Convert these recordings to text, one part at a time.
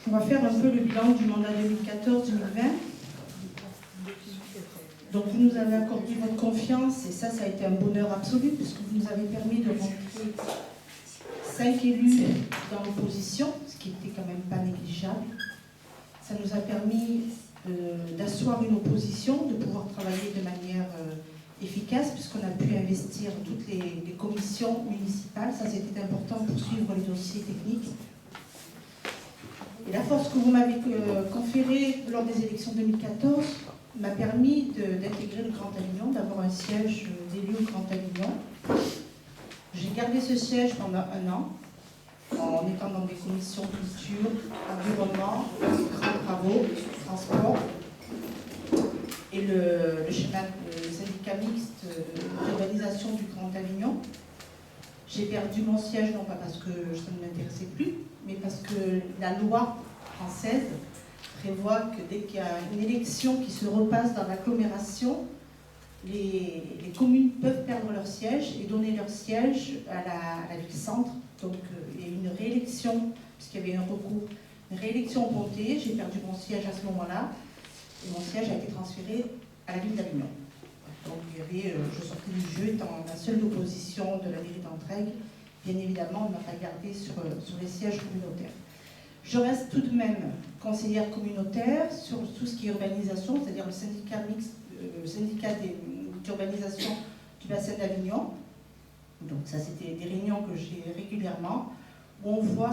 On va faire un peu le bilan du mandat 2014-2020. Donc vous nous avez accordé votre confiance et ça a été un bonheur absolu puisque vous nous avez permis de rentrer 5 élus dans l'opposition, ce qui n'était quand même pas négligeable. Ça nous a permis d'asseoir une opposition, de pouvoir travailler de manière efficace puisqu'on a pu investir toutes les commissions municipales. Ça c'était important pour suivre les dossiers techniques. Et la force que vous m'avez conférée lors des élections 2014 m'a permis d'intégrer le Grand Avignon, d'avoir un siège d'élu au Grand Avignon. J'ai gardé ce siège pendant 1 an, en étant dans des commissions culture, environnement, grands travaux, transport. Et le syndicat mixte d'urbanisation du Grand Avignon. J'ai perdu mon siège, non pas parce que ça ne m'intéressait plus, mais parce que la loi française prévoit que dès qu'il y a une élection qui se repasse dans l'agglomération, les communes peuvent perdre leur siège et donner leur siège à la ville-centre. Donc il y a eu une réélection, puisqu'il y avait un recours, une réélection au Pontet. J'ai perdu mon siège à ce moment-là, et mon siège a été transféré à la ville d'Avignon. Donc il y avait, je sortais du jeu étant la seule opposition de la mairie d'Entraigues. Bien évidemment, on ne m'a pas gardé sur les sièges communautaires. Je reste tout de même conseillère communautaire sur tout ce qui est urbanisation, c'est-à-dire le syndicat mixte, le syndicat d'urbanisation du bassin d'Avignon. Donc ça, c'était des réunions que j'ai régulièrement, où on voit,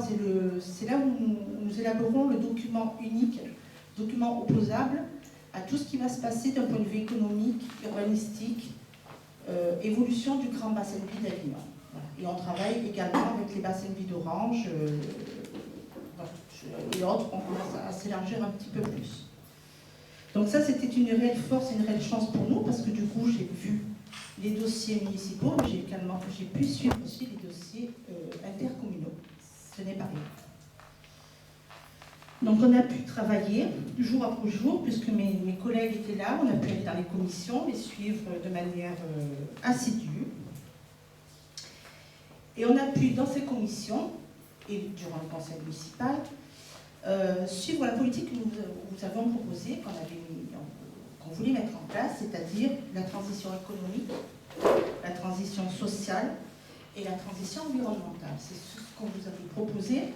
c'est là où nous élaborons le document unique, document opposable à tout ce qui va se passer d'un point de vue économique, urbanistique, évolution du grand bassin de vie d'Avignon. Voilà. Et on travaille également avec les bassins de vie d'Orange et autres, on commence à s'élargir un petit peu plus. Donc ça, c'était une réelle force et une réelle chance pour nous, parce que du coup, j'ai vu les dossiers municipaux, mais j'ai pu suivre aussi les dossiers intercommunaux. Ce n'est pas rien. Donc on a pu travailler jour après jour, puisque mes collègues étaient là, on a pu aller dans les commissions, les suivre de manière assidue. Et on a pu, dans ces commissions, et durant le conseil municipal, suivre la politique que nous avons proposée, qu'on voulait mettre en place, c'est-à-dire la transition économique, la transition sociale et la transition environnementale. C'est ce qu'on vous avait proposé.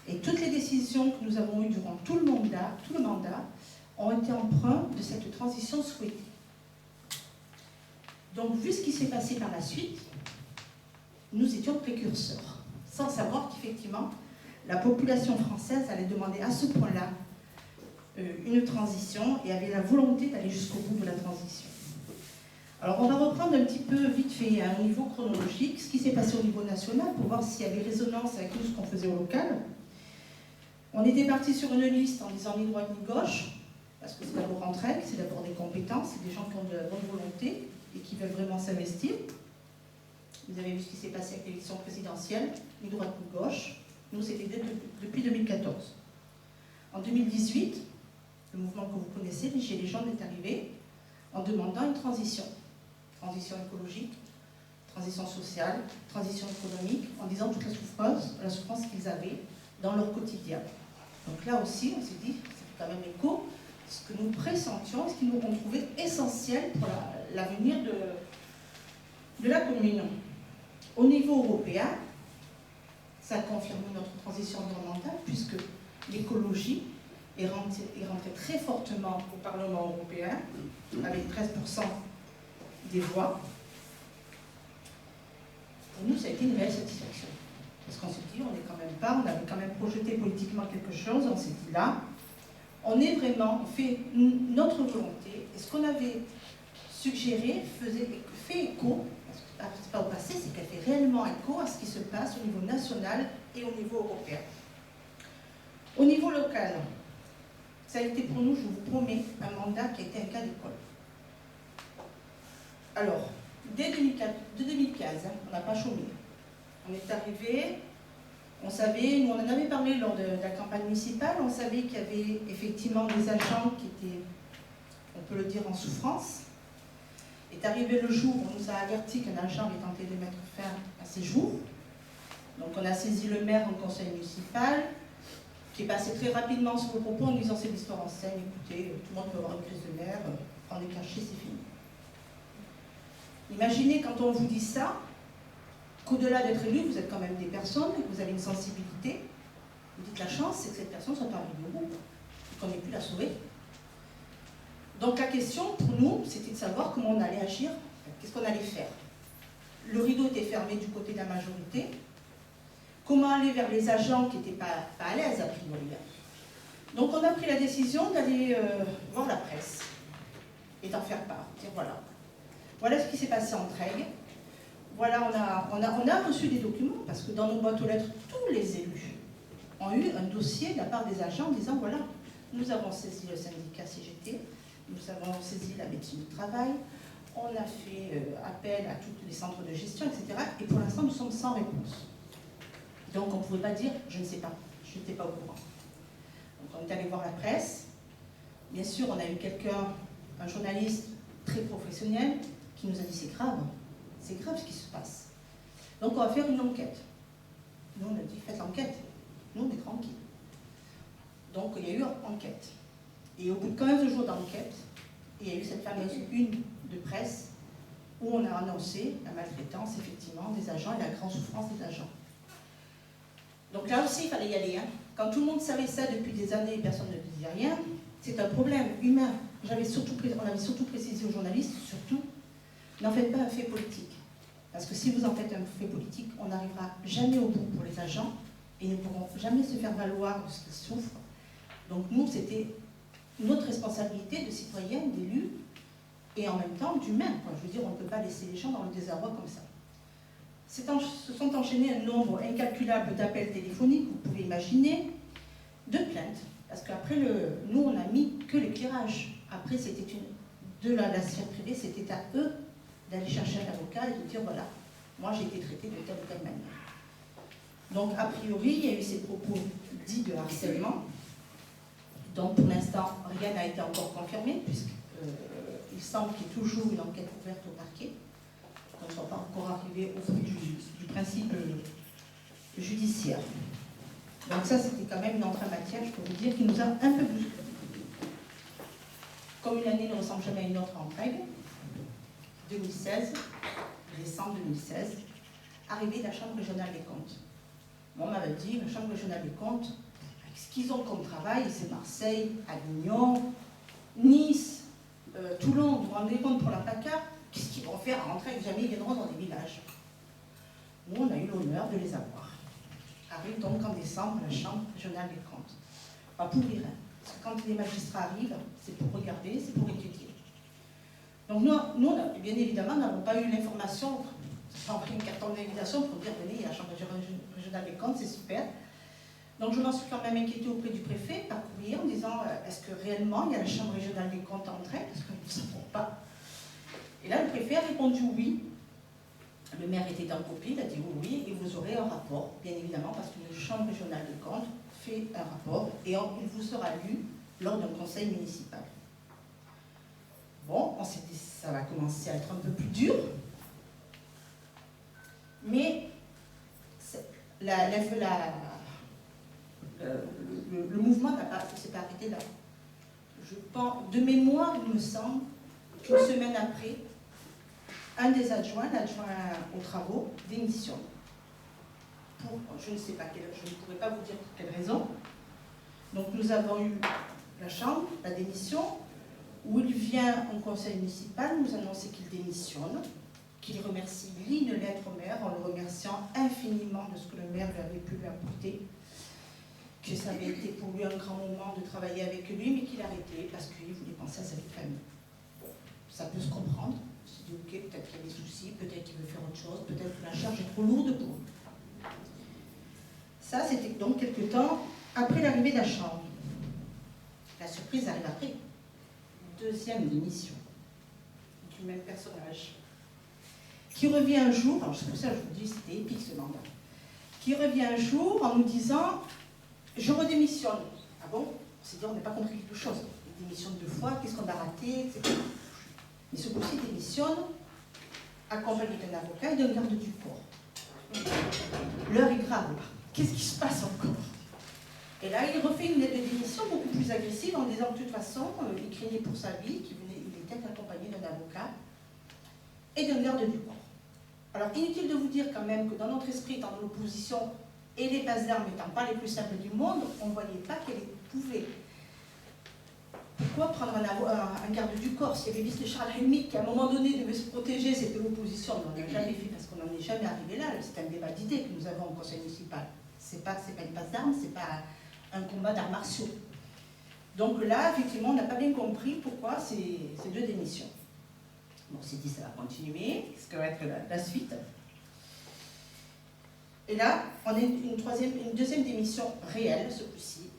Et toutes les décisions que nous avons eues durant tout le mandat ont été empreintes de cette transition souhaitée. Donc, vu ce qui s'est passé par la suite, nous étions précurseurs, sans savoir qu'effectivement, la population française allait demander à ce point-là une transition et avait la volonté d'aller jusqu'au bout de la transition. Alors, on va reprendre un petit peu vite fait à un niveau chronologique ce qui s'est passé au niveau national pour voir s'il y avait résonance avec tout ce qu'on faisait au local. On était parti sur une liste en disant ni droite ni gauche, parce que c'est d'abord Entraigues, c'est d'abord des compétences, c'est des gens qui ont de la bonne volonté et qui veulent vraiment s'investir. Vous avez vu ce qui s'est passé avec l'élection présidentielle, ni droite ni gauche. Nous, c'était depuis 2014. En 2018, le mouvement que vous connaissez, les Gilets jaunes, est arrivé en demandant une transition. Transition écologique, transition sociale, transition économique, en disant toute la souffrance qu'ils avaient dans leur quotidien. Donc là aussi, on s'est dit, ça fait quand même écho, ce que nous pressentions, ce qu'ils nous ont trouvé essentiel pour l'avenir de la commune. Au niveau européen, ça a confirmé notre transition environnementale, puisque l'écologie est rentrée très fortement au Parlement européen, avec 13% des voix. Pour nous, ça a été une réelle satisfaction. Parce qu'on s'est dit, on avait quand même projeté politiquement quelque chose, on s'est dit là, on fait notre volonté, et ce qu'on avait suggéré fait écho, c'est pas au passé, c'est qu'elle fait réellement écho à ce qui se passe au niveau national et au niveau européen. Au niveau local, ça a été pour nous, je vous promets, un mandat qui a été un cas d'école. Alors, dès 2015, on n'a pas chômé. On est arrivé, on savait, nous on en avait parlé lors de la campagne municipale, on savait qu'il y avait effectivement des agents qui étaient, on peut le dire, en souffrance. Est arrivé le jour où on nous a averti qu'un agent avait tenté de mettre fin à ses jours. Donc on a saisi le maire en conseil municipal, qui est passé très rapidement sur vos propos en disant c'est l'histoire en scène, écoutez, tout le monde peut avoir une crise de nerfs, prendre des cachets, c'est fini. Imaginez quand on vous dit ça, qu'au-delà d'être élu, vous êtes quand même des personnes, vous avez une sensibilité. Vous dites la chance, c'est que cette personne soit arrivée au bout, et qu'on ait pu la sauver. Donc la question pour nous, c'était de savoir comment on allait agir, qu'est-ce qu'on allait faire. Le rideau était fermé du côté de la majorité. Comment aller vers les agents qui n'étaient pas à l'aise a priori. Donc on a pris la décision d'aller voir la presse et d'en faire part, dire voilà ce qui s'est passé en Trègues. Voilà, on a reçu des documents, parce que dans nos boîtes aux lettres, tous les élus ont eu un dossier de la part des agents en disant voilà, nous avons saisi le syndicat CGT, nous avons saisi la médecine du travail, on a fait appel à tous les centres de gestion, etc. Et pour l'instant, nous sommes sans réponse. Donc on ne pouvait pas dire je ne sais pas, je n'étais pas au courant. Donc on est allé voir la presse. Bien sûr, on a eu un journaliste très professionnel, qui nous a dit c'est grave ce qui se passe. Donc on va faire une enquête. Nous on a dit faites l'enquête, nous on est tranquilles. Donc il y a eu enquête. Et au bout de 15 jours d'enquête, il y a eu cette fameuse une de presse où on a annoncé la maltraitance effectivement des agents et la grande souffrance des agents. Donc là aussi il fallait y aller. Quand tout le monde savait ça depuis des années et personne ne disait rien, c'est un problème humain. On avait surtout précisé aux journalistes, surtout, n'en faites pas un fait politique. Parce que si vous en faites un fait politique, on n'arrivera jamais au bout pour les agents et ils ne pourront jamais se faire valoir de ce qu'ils souffrent. Donc nous, c'était notre responsabilité de citoyens, d'élus, et en même temps d'humains. Je veux dire, on ne peut pas laisser les gens dans le désarroi comme ça. Se sont enchaînés un nombre incalculable d'appels téléphoniques, vous pouvez imaginer, de plaintes. Parce qu'après, nous, on n'a mis que l'éclairage. Après, c'était de la sphère privée, c'était à eux d'aller chercher un avocat et de dire, voilà, moi j'ai été traité de telle ou telle manière. Donc, a priori, il y a eu ces propos dits de harcèlement. Donc, pour l'instant, rien n'a été encore confirmé, puisqu'il semble qu'il y ait toujours une enquête ouverte au parquet. On ne soit pas encore arrivé au bout du principe judiciaire. Donc ça, c'était quand même une entrée en matière, je peux vous dire, qui nous a un peu bousculé. Comme une année ne ressemble jamais à une autre en Trègues, 2016, décembre 2016, arrivée de la Chambre régionale des comptes. Moi, on m'avait dit, la Chambre régionale des comptes, avec ce qu'ils ont comme travail, c'est Marseille, Avignon, Nice, Toulon, vous vous rendez compte pour la PACA, qu'est-ce qu'ils vont faire en Trègues? Jamais ils viendront dans des villages. Nous, on a eu l'honneur de les avoir. Arrive donc en décembre la Chambre régionale des comptes. Pas pour rien. Parce que quand les magistrats arrivent, c'est pour regarder, c'est pour étudier. Donc nous bien évidemment, n'avons pas eu l'information, on a pris une carton d'invitation pour dire, venez, il y a la Chambre régionale des comptes, c'est super. Donc je m'en suis quand même inquiétée auprès du préfet par courrier en disant, est-ce que réellement il y a la Chambre régionale des comptes en Trègues? Parce que nous ne savons pas. Et là, le préfet a répondu oui. Le maire était en copie, il a dit oui, et vous aurez un rapport, bien évidemment, parce que la Chambre régionale des comptes fait un rapport, et il vous sera lu lors d'un conseil municipal. Bon, on s'est dit, ça va commencer à être un peu plus dur, mais le mouvement ne s'est pas arrêté là. Je pense, de mémoire, il me semble qu'une semaine après, un des adjoints, l'adjoint aux travaux, démissionne. Pour, je ne sais pas je ne pourrais pas vous dire pour quelle raison. Donc nous avons eu la Chambre, la démission, où il vient au conseil municipal nous annoncer qu'il démissionne, qu'il remercie, lit une lettre au maire en le remerciant infiniment de ce que le maire lui avait pu lui apporter, que ça avait été pour lui un grand moment de travailler avec lui, mais qu'il arrêtait parce qu'il voulait penser à sa vie de famille. Bon, ça peut se comprendre. Je me suis dit, ok, peut-être qu'il y a des soucis, peut-être qu'il veut faire autre chose, peut-être que la charge est trop lourde pour lui. Ça, c'était donc quelque temps après l'arrivée de la Chambre. La surprise arrive après. Deuxième démission du même personnage, qui revient un jour, alors c'est pour ça que je vous dis c'était épique ce mandat, qui revient un jour en nous disant je redémissionne. Ah bon? On s'est dit on n'a pas compris quelque chose. Il démissionne 2 fois, qu'est-ce qu'on a raté, etc. Mais ce coup-ci démissionne accompagné d'un avocat et d'un garde du corps. L'heure est grave. Qu'est-ce qui se passe encore? Et là, il refait une lettre de démission beaucoup plus agressive en disant que de toute façon, il craignait pour sa vie, il était accompagné d'un avocat et d'un garde du corps. Alors, inutile de vous dire quand même que dans notre esprit, étant dans l'opposition, et les passes d'armes n'étant pas les plus simples du monde, on ne voyait pas qu'elle pouvait. Pourquoi prendre un garde du corps? S'il y avait vice Charles Helmich qui à un moment donné devait se protéger, c'était l'opposition, on n'en a jamais fait parce qu'on n'en est jamais arrivé là. C'est un débat d'idées que nous avons au conseil municipal. C'est pas une passe d'armes, c'est pas un combat d'arts martiaux. Donc là, effectivement, on n'a pas bien compris pourquoi ces deux démissions. Bon, on s'est dit ça va continuer, ce que va être la suite. Et là, on a une deuxième démission réelle, ce coup-ci,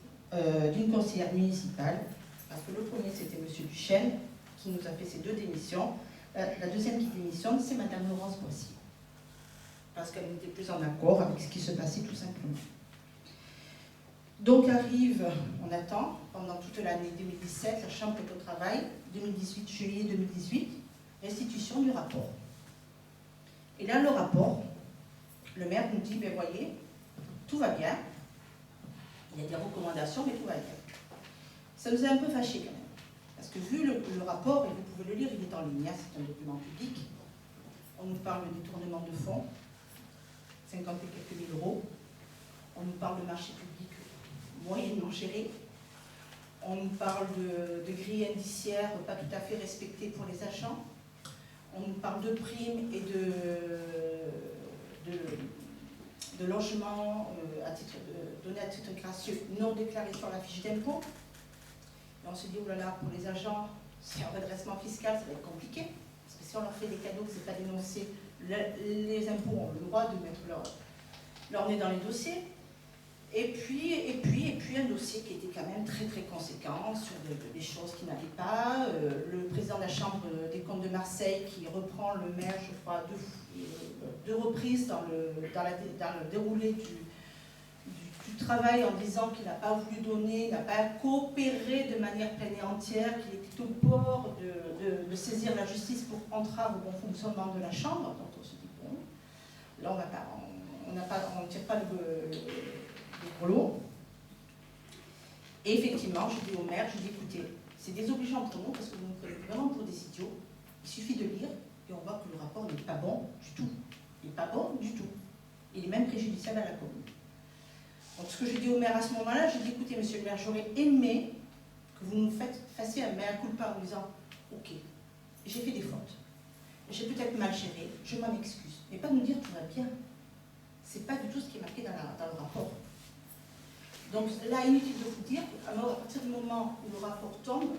d'une conseillère municipale. Parce que le premier, c'était M. Duchesne, qui nous a fait ces deux démissions. La deuxième qui démissionne, c'est Mme Laurence Boissier. Parce qu'elle n'était plus en accord avec ce qui se passait, tout simplement. Donc arrive, on attend, pendant toute l'année 2017, la Chambre est au travail, 2018, juillet 2018, restitution du rapport. Et là, le rapport, le maire nous dit, ben voyez, tout va bien. Il y a des recommandations, mais tout va bien. Ça nous a un peu fâchés quand même. Parce que vu le rapport, et vous pouvez le lire, il est en ligne, c'est un document public. On nous parle de détournement de fonds, 50 et quelques mille euros. On nous parle de marché public moyennement géré. On nous parle de grilles indiciaires pas tout à fait respectées pour les agents. On nous parle de primes et de logements donnés à titre gracieux non déclarés sur la fiche d'impôt. Et on se dit, oh là là, pour les agents, c'est un redressement fiscal, ça va être compliqué. Parce que si on leur fait des cadeaux, que ce n'est pas dénoncé, les impôts ont le droit de mettre leur nez dans les dossiers. Et puis un dossier qui était quand même très très conséquent sur des choses qui n'allaient pas. Le président de la Chambre des comptes de Marseille qui reprend le maire, je crois, deux reprises dans le déroulé du travail en disant qu'il n'a pas voulu donner, n'a pas coopéré de manière pleine et entière, qu'il était au bord de saisir la justice pour entrave au bon fonctionnement de la Chambre. Donc on se dit, bon, là on ne tire pas le gros. Et effectivement, je dis au maire, je dis écoutez, c'est désobligeant pour nous parce que vous nous prenez vraiment pour des idiots. Il suffit de lire et on voit que le rapport n'est pas bon du tout. Il n'est pas bon du tout. Il est même préjudiciable à la commune. Donc ce que je dis au maire à ce moment-là, je dis écoutez monsieur le maire, j'aurais aimé que vous nous fassiez un mea culpa en disant ok, j'ai fait des fautes, j'ai peut-être mal géré, je m'en excuse. Mais pas nous dire tout va bien. C'est pas du tout ce qui est marqué dans le rapport. Donc là, inutile de vous dire qu'à partir du moment où le rapport tombe,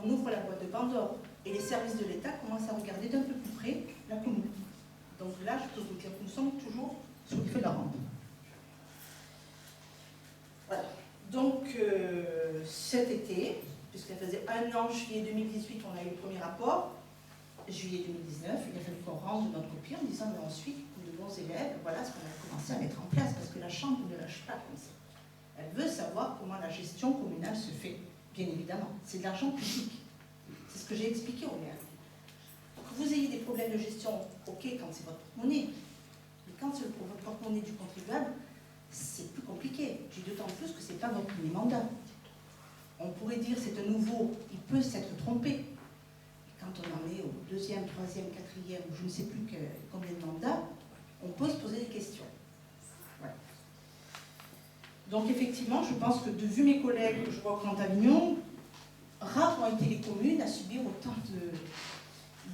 on ouvre la boîte de Pandore et les services de l'État commencent à regarder d'un peu plus près la commune. Donc là, je peux vous dire que nous sommes toujours sur le feu de la rampe. Voilà. Donc cet été, puisqu'il faisait un an, juillet 2018, on a eu le premier rapport, juillet 2019, il a fallu qu'on rende notre copie en disant mais ensuite, de bons élèves, voilà ce qu'on a commencé à mettre en place, parce que la Chambre ne lâche pas comme ça. Elle veut savoir comment la gestion communale se fait, bien évidemment. C'est de l'argent public. C'est ce que j'ai expliqué au maire. Que vous ayez des problèmes de gestion, ok, quand c'est votre porte-monnaie, mais quand c'est le porte-monnaie du contribuable, c'est plus compliqué. J'ai d'autant plus que ce n'est pas votre premier mandat. On pourrait dire c'est un nouveau, il peut s'être trompé. Quand on en est au deuxième, troisième, quatrième, je ne sais plus combien de mandats, on peut se poser des questions. Voilà. Donc effectivement, je pense que de vu mes collègues que je vois au Grand Avignon, rares ont été les communes à subir autant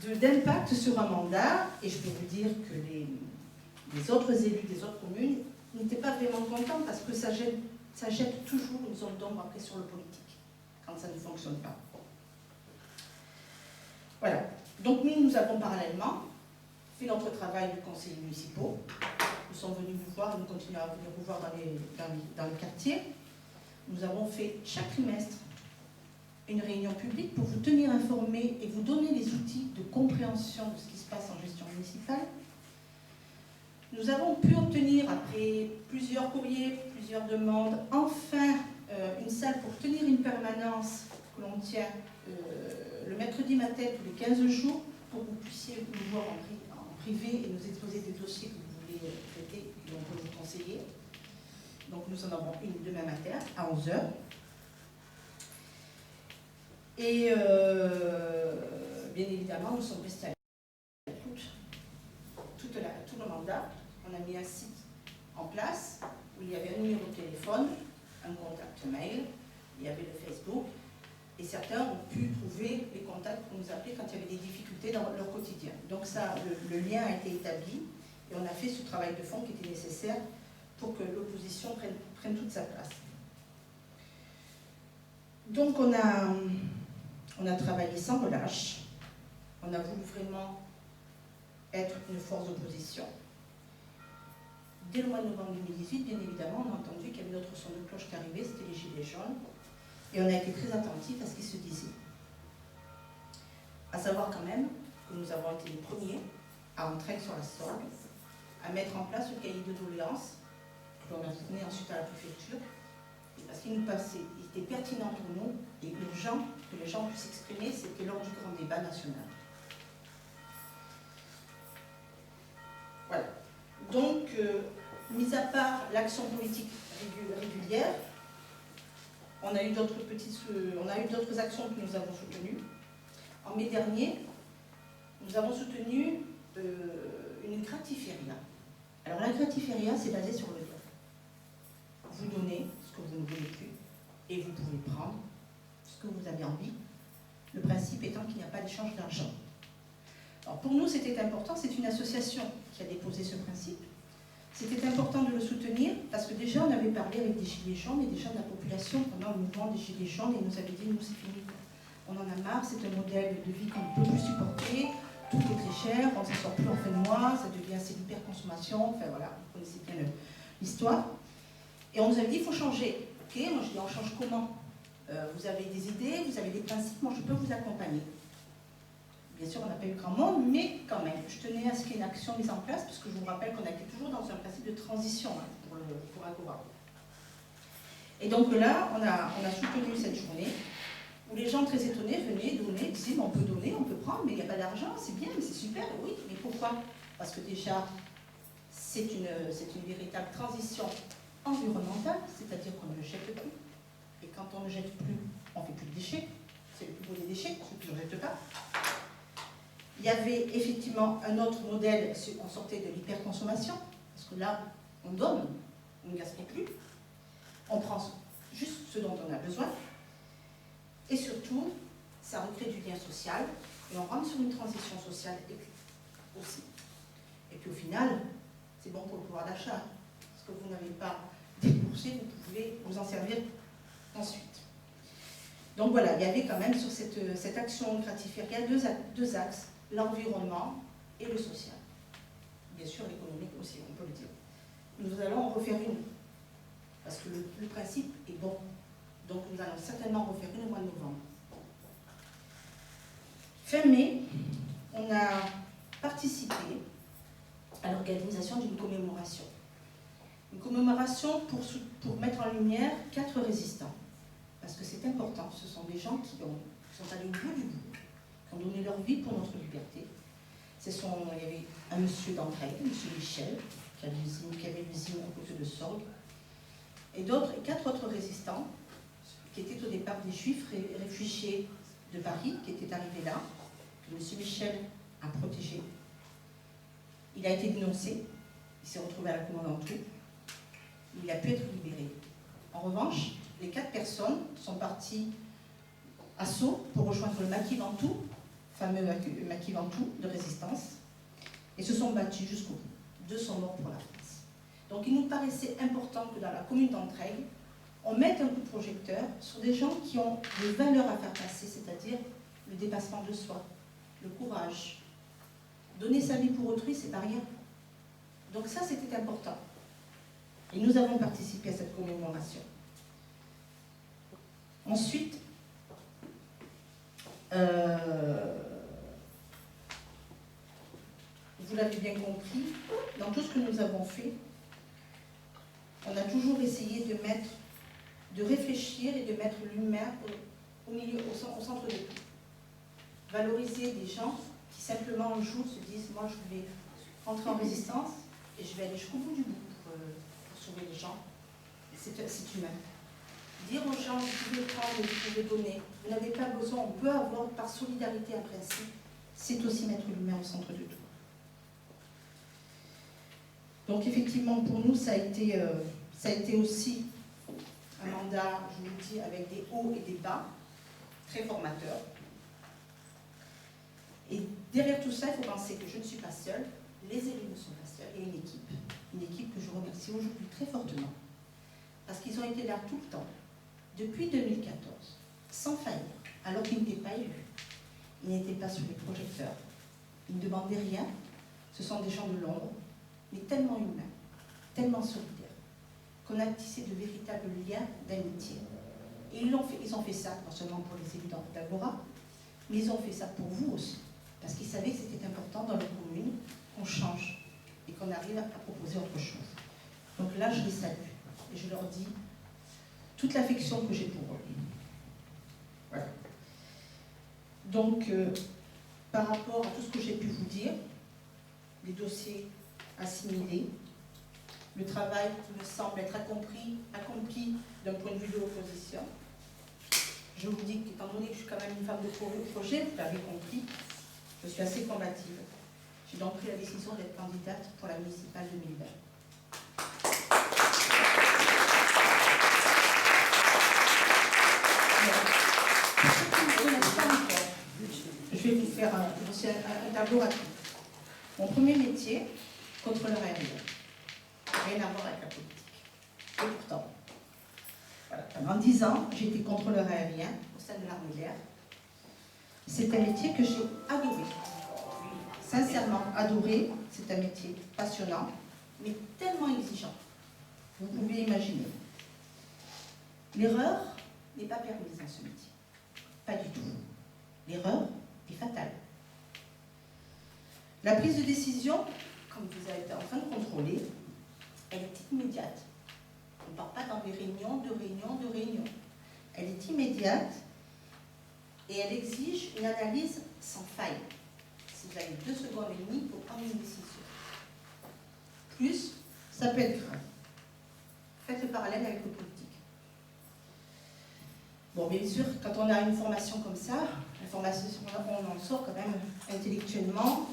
d'impact sur un mandat, et je peux vous dire que les autres élus des autres communes n'étaient pas vraiment contents parce que ça jette toujours une zone d'ombre après sur le politique, quand ça ne fonctionne pas. Voilà. Donc nous avons parallèlement fait notre travail de conseillers municipaux. Nous sommes venus vous voir et nous continuons à venir vous voir dans les quartiers. Nous avons fait chaque trimestre une réunion publique pour vous tenir informés et vous donner les outils de compréhension de ce qui se passe en gestion municipale. Nous avons pu obtenir, après plusieurs courriers, plusieurs demandes, enfin une salle pour tenir une permanence que l'on tient le mercredi matin tous les 15 jours pour que vous puissiez nous voir en privé et nous exposer des dossiers que vous voulez traiter et on peut vous conseiller. Donc nous en avons une demain matin à 11 h. Et bien évidemment, nous sommes restés à tout le mandat. On a mis un site en place où il y avait un numéro de téléphone, un contact mail, il y avait le Facebook, et certains ont pu trouver les contacts qu'on nous appelait quand il y avait des difficultés dans leur quotidien. Donc ça, le lien a été établi, et on a fait ce travail de fond qui était nécessaire pour que l'opposition prenne toute sa place. Donc on a travaillé sans relâche, on a voulu vraiment être une force d'opposition. Dès le mois de novembre 2018, bien évidemment, on a entendu qu'il y avait une autre son de cloche qui arrivait, c'était les Gilets jaunes, et on a été très attentifs à ce qui se disait. À savoir quand même que nous avons été les premiers à entrer sur la Sorgue, à mettre en place le cahier de doléances, que l'on a fourni ensuite à la préfecture, parce qu'il nous passait, il était pertinent pour nous et urgent que les gens puissent s'exprimer, c'était lors du grand débat national. Voilà. Donc, mis à part l'action politique régulière, on a eu d'autres actions que nous avons soutenues. En mai dernier, nous avons soutenu une gratiféria. Alors la gratiféria, c'est basé sur le don. Vous donnez ce que vous ne voulez plus et vous pouvez prendre ce que vous avez envie. Le principe étant qu'il n'y a pas d'échange d'argent. Alors pour nous, c'était important, c'est une association qui a déposé ce principe. C'était important de le soutenir parce que déjà on avait parlé avec des gilets jaunes et déjà de la population pendant le mouvement des gilets jaunes et nous avait dit nous c'est fini. On en a marre, c'est un modèle de vie qu'on ne peut plus supporter, tout est très cher, on ne s'en sort plus en fin de mois, ça devient assez l'hyperconsommation, enfin voilà, vous connaissez bien l'histoire. Et on nous avait dit il faut changer. Ok, moi je dis on change comment? Vous avez des idées, vous avez des principes, moi je peux vous accompagner. Bien sûr, on n'a pas eu grand monde, mais quand même, je tenais à ce qu'il y ait une action mise en place, parce que je vous rappelle qu'on a été toujours dans un principe de transition pour Agora. Et donc là, on a soutenu cette journée, où les gens très étonnés venaient donner, disaient, on peut donner, on peut prendre, mais il n'y a pas d'argent, c'est bien, mais c'est super, oui, mais pourquoi? Parce que déjà, c'est une véritable transition environnementale, c'est-à-dire qu'on ne le jette plus. Et quand on ne jette plus, on ne fait plus de déchets. C'est le plus beau des déchets, ceux qui ne jettent pas. Il y avait effectivement un autre modèle, on sortait de l'hyperconsommation, parce que là, on donne, on ne gaspille plus, on prend juste ce dont on a besoin, et surtout, ça recrée du lien social, et on rentre sur une transition sociale aussi. Et puis au final, c'est bon pour le pouvoir d'achat, parce que vous n'avez pas déboursé, vous pouvez vous en servir ensuite. Donc voilà, il y avait quand même sur cette action gratiféria deux axes, l'environnement et le social. Bien sûr, l'économique aussi, on peut le dire. Nous allons en refaire une, parce que le principe est bon. Donc nous allons certainement en refaire une au mois de novembre. Fin mai, on a participé à l'organisation d'une commémoration. Une commémoration pour mettre en lumière 4 résistants. Parce que c'est important, ce sont des gens qui sont allés au bout du bout, qui ont donné leur vie pour notre liberté. Il y avait un monsieur d'Entrailles, monsieur Michel, qui avait l'usine à côté de Sorgue, et 4 autres résistants, qui étaient au départ des juifs réfugiés de Paris, qui étaient arrivés là, que monsieur Michel a protégé. Il a été dénoncé, il s'est retrouvé à la commandanture, il a pu être libéré. En revanche, les 4 personnes sont parties à Sceaux pour rejoindre le maquis Ventoux, fameux maquis Ventoux de résistance, et se sont battus jusqu'au bout. 2 sont morts pour la France. Donc il nous paraissait important que dans la commune d'Entrailles, on mette un coup de projecteur sur des gens qui ont des valeurs à faire passer, c'est-à-dire le dépassement de soi, le courage. Donner sa vie pour autrui, c'est pas rien. Donc ça, c'était important. Et nous avons participé à cette commémoration. Ensuite, vous l'avez bien compris, dans tout ce que nous avons fait, on a toujours essayé de réfléchir et de mettre l'humain au centre de tout. Valoriser des gens qui simplement un jour se disent, moi je vais rentrer en résistance et je vais aller jusqu'au bout du bout pour sauver les gens. c'est humain. Dire aux gens, vous pouvez prendre, vous pouvez donner, vous n'avez pas besoin, on peut avoir par solidarité un principe, c'est aussi mettre l'humain au centre de tout. Donc effectivement, pour nous, ça a été aussi un mandat, je vous le dis, avec des hauts et des bas, très formateur. Et derrière tout ça, il faut penser que je ne suis pas seule, les élus ne sont pas seuls, il y a une équipe que je remercie aujourd'hui très fortement, parce qu'ils ont été là tout le temps, depuis 2014, sans faillir, alors qu'ils n'étaient pas élus. Ils n'étaient pas sous les projecteurs, ils ne demandaient rien, ce sont des gens de l'ombre, mais tellement humains, tellement solidaires, qu'on a tissé de véritables liens d'amitié. Et ils ont fait ça, non seulement pour les élus d'Agora, mais ils ont fait ça pour vous aussi, parce qu'ils savaient que c'était important dans leur commune qu'on change et qu'on arrive à proposer autre chose. Donc là, je les salue et je leur dis toute l'affection que j'ai pour eux. Voilà. Donc, par rapport à tout ce que j'ai pu vous dire, les dossiers assimilés, le travail qui me semble être accompli d'un point de vue de l'opposition, je vous dis qu'étant donné que je suis quand même une femme de projet, vous l'avez compris, je suis assez combative. J'ai donc pris la décision d'être candidate pour la municipale 2020. Je vais vous faire un tableau rapide. Mon premier métier, contrôleur aérien. Rien à voir avec la politique. Et pourtant, voilà, pendant 10 ans, j'ai été contrôleur aérien au sein de l'armée de l'air. C'est un métier que j'ai adoré. Sincèrement adoré. C'est un métier passionnant, mais tellement exigeant. Vous pouvez imaginer. L'erreur n'est pas permise dans ce métier. Pas du tout. L'erreur est fatale. La prise de décision, comme vous avez été en train de contrôler, elle est immédiate. On ne part pas dans des réunions, de réunions. Elle est immédiate et elle exige une analyse sans faille. Si vous avez 2 secondes et demie pour prendre une décision. Plus, ça peut être grave. Faites le parallèle avec le politique. Bon, bien sûr, quand on a une formation comme ça, la formation, on en sort quand même intellectuellement